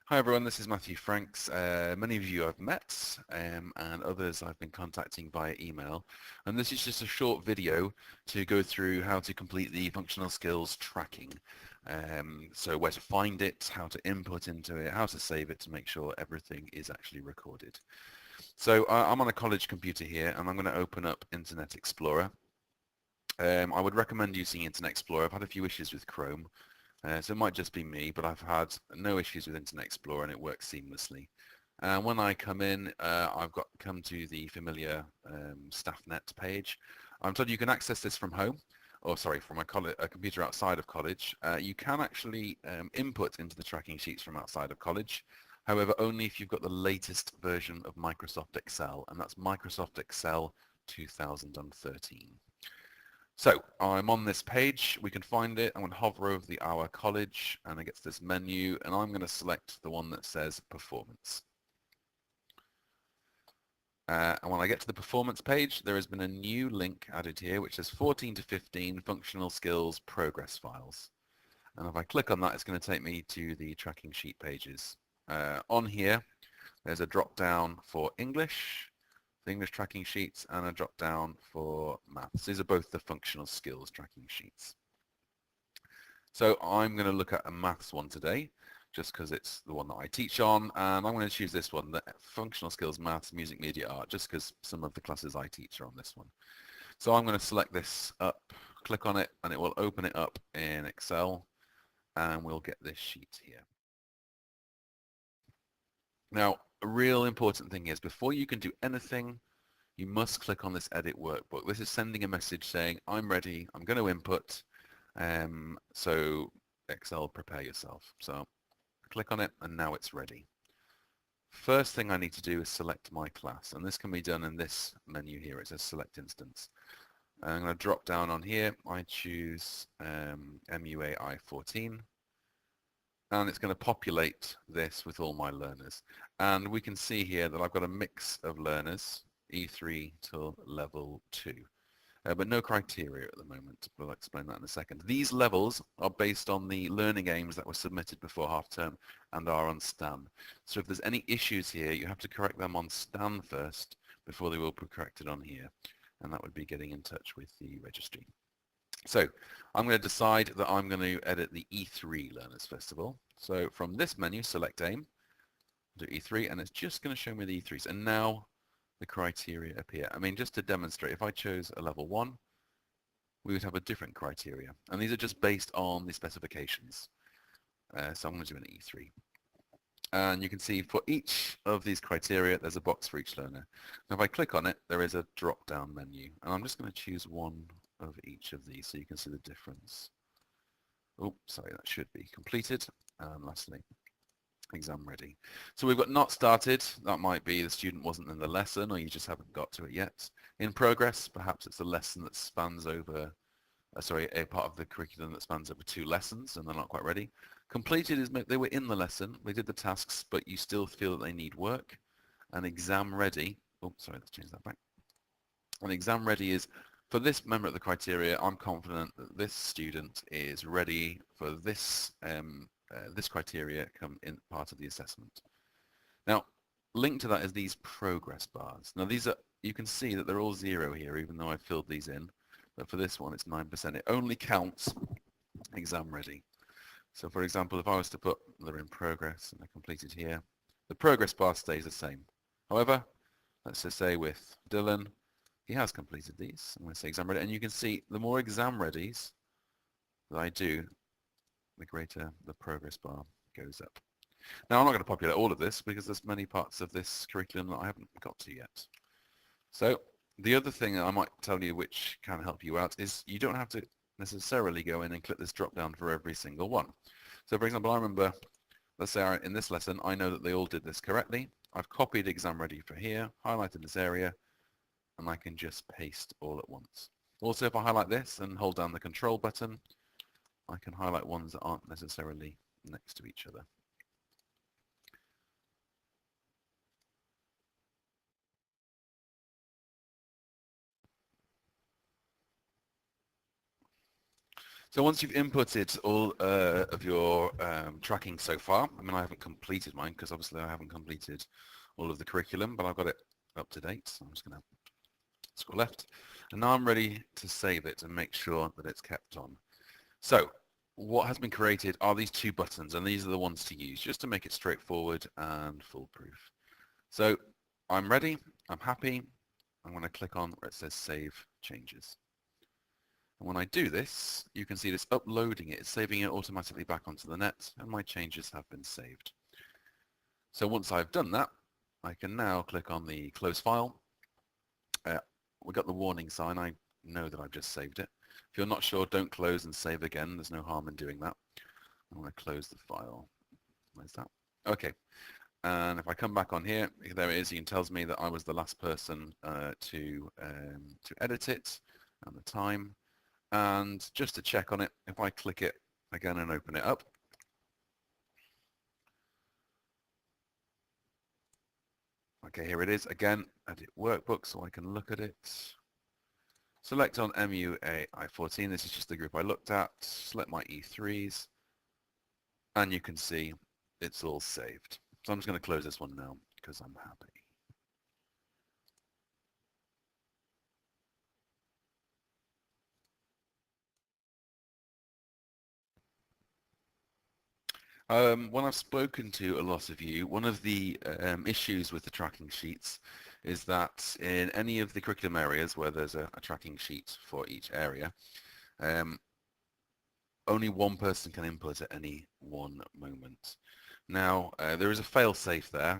Hi everyone, this is Matthew Franks. Many of you I've met and others I've been contacting via email. And this is just a short video to go through how to complete the functional skills tracking. So where to find it, how to input into it, how to save it to make sure everything is actually recorded. So I'm on a college computer here and I'm going to open up Internet Explorer. I would recommend using Internet Explorer. I've had a few issues with Chrome. So it might just be me, but I've had no issues with Internet Explorer and it works seamlessly. When I come in, I've come to the familiar StaffNet page. I'm told you can access this from home, or sorry, from a computer outside of college. You can actually input into the tracking sheets from outside of college. However, only if you've got the latest version of Microsoft Excel, and that's Microsoft Excel 2013. So I'm on this page, we can find it, I'm going to hover over the Our College and it gets this menu and I'm going to select the one that says Performance. And when I get to the Performance page, there has been a new link added here which says 14 to 15 Functional Skills Progress Files. And if I click on that, it's going to take me to the tracking sheet pages. On here, there's a drop down for English, the English tracking sheets, and a drop down for maths. These are both the functional skills tracking sheets. So I'm going to look at a maths one today, just because it's the one that I teach on, and I'm going to choose this one, the functional skills maths, music, media, art, just because some of the classes I teach are on this one. So I'm going to select this up, click on it, and it will open it up in Excel, and we'll get this sheet here. Now, a real important thing is before you can do anything, you must click on this edit workbook. This is sending a message saying, I'm ready, I'm going to input, so Excel, prepare yourself. So click on it and now it's ready. First thing I need to do is select my class, and this can be done in this menu here. It says select instance. I'm going to drop down on here. I choose MUA I14. And it's going to populate this with all my learners. And we can see here that I've got a mix of learners, E3 to level 2. But no criteria at the moment. We'll explain that in a second. These levels are based on the learning aims that were submitted before half term and are on STAN. So if there's any issues here, you have to correct them on STAN first before they will be corrected on here. And that would be getting in touch with the registry. So I'm going to decide that I'm going to edit the E3 learners first of all. So from this menu, select aim, do E3, and it's just going to show me the E3s. And now the criteria appear. I mean, just to demonstrate, if I chose a level 1, we would have a different criteria. And these are just based on the specifications. So I'm going to do an E3. And you can see for each of these criteria, there's a box for each learner. Now if I click on it, there is a drop-down menu. And I'm just going to choose one of each of these so you can see the difference. Oh, sorry, that should be completed. And lastly, exam ready. So we've got not started. That might be the student wasn't in the lesson or you just haven't got to it yet. In progress, perhaps it's a lesson that spans over, a part of the curriculum that spans over 2 lessons and they're not quite ready. Completed is they were in the lesson, they did the tasks, but you still feel that they need work. And exam ready, oh, sorry, let's change that back. And exam ready is, for this member of the criteria, I'm confident that this student is ready for this this criteria come in part of the assessment. Now, linked to that is these progress bars. Now these are, you can see that they're all 0 here, even though I filled these in. But for this one, it's 9%. It only counts exam ready. So for example, if I was to put they're in progress and they're completed here, the progress bar stays the same. However, let's just say with Dylan, he has completed these. I'm going to say exam ready. And you can see the more exam readies that I do, the greater the progress bar goes up. Now I'm not going to populate all of this because there's many parts of this curriculum that I haven't got to yet. So the other thing that I might tell you which can help you out is you don't have to necessarily go in and click this drop down for every single one. So for example, I remember, let's say in this lesson, I know that they all did this correctly. I've copied exam ready for here, highlighted this area, and I can just paste all at once. Also, if I highlight this and hold down the control button, I can highlight ones that aren't necessarily next to each other. So once you've inputted all of your tracking so far, I mean, I haven't completed mine because obviously I haven't completed all of the curriculum, but I've got it up to date. So I'm just going to scroll left. And now I'm ready to save it and make sure that it's kept on. So what has been created are these two buttons, and these are the ones to use just to make it straightforward and foolproof. So I'm ready. I'm happy. I'm going to click on where it says Save Changes. And when I do this, you can see it's uploading it. It's saving it automatically back onto the net, and my changes have been saved. So once I've done that, I can now click on the Close File. We got the warning sign. I know that I've just saved it. If you're not sure, don't close and save again. There's no harm in doing that. I'm going to close the file. Where's that? Okay. And if I come back on here, there it is. It tells me that I was the last person to edit it and the time. And just to check on it, if I click it again and open it up, okay, here it is again, edit workbook, so I can look at it. Select on MUAI14, this is just the group I looked at, select my E3s, and you can see it's all saved. So I'm just going to close this one now because I'm happy. When I've spoken to a lot of you, one of the issues with the tracking sheets is that in any of the curriculum areas where there's a tracking sheet for each area, only one person can input at any one moment. Now, there is a fail-safe there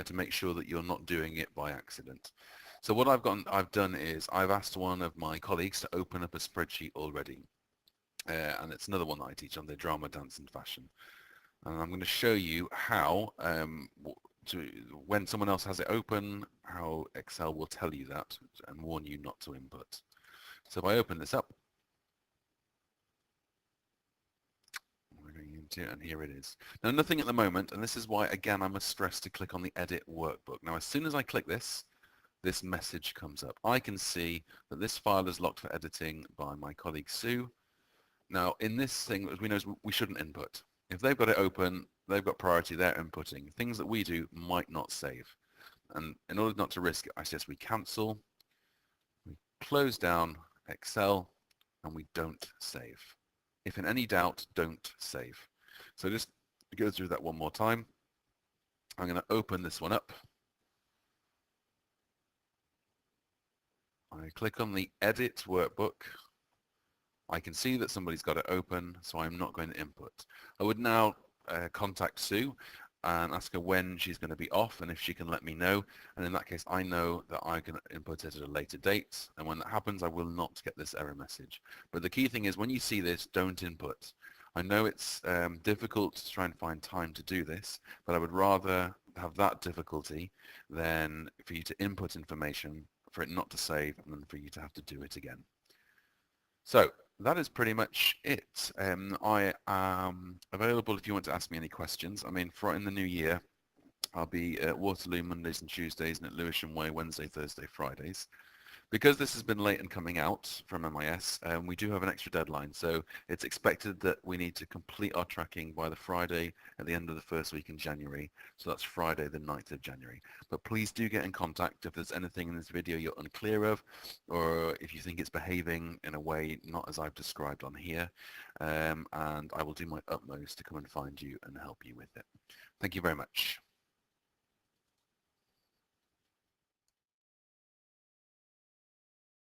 to make sure that you're not doing it by accident. So what I've done is I've asked one of my colleagues to open up a spreadsheet already. And it's another one that I teach on the drama, dance and fashion. And I'm going to show you how, when someone else has it open, how Excel will tell you that and warn you not to input. So if I open this up, we're going into, and here it is. Now nothing at the moment, and this is why, again, I must stress to click on the Edit Workbook. Now as soon as I click this message comes up. I can see that this file is locked for editing by my colleague Sue. Now in this thing, as we know, we shouldn't input. If they've got it open, they've got priority, they're inputting. Things that we do might not save. And in order not to risk it, I suggest we cancel, we close down Excel, and we don't save. If in any doubt, don't save. So just go through that one more time. I'm going to open this one up. I click on the Edit Workbook. I can see that somebody's got it open, so I'm not going to input. I would now contact Sue and ask her when she's going to be off and if she can let me know. And in that case, I know that I can input it at a later date. And when that happens, I will not get this error message. But the key thing is when you see this, don't input. I know it's difficult to try and find time to do this, but I would rather have that difficulty than for you to input information, for it not to save, and then for you to have to do it again. So that is pretty much it. I am available if you want to ask me any questions. I mean, in the new year, I'll be at Waterloo Mondays and Tuesdays and at Lewisham Way Wednesday, Thursday, Fridays. Because this has been late in coming out from MIS, we do have an extra deadline. So it's expected that we need to complete our tracking by the Friday at the end of the first week in January. So that's Friday, the 9th of January. But please do get in contact if there's anything in this video you're unclear of, or if you think it's behaving in a way not as I've described on here. And I will do my utmost to come and find you and help you with it. Thank you very much.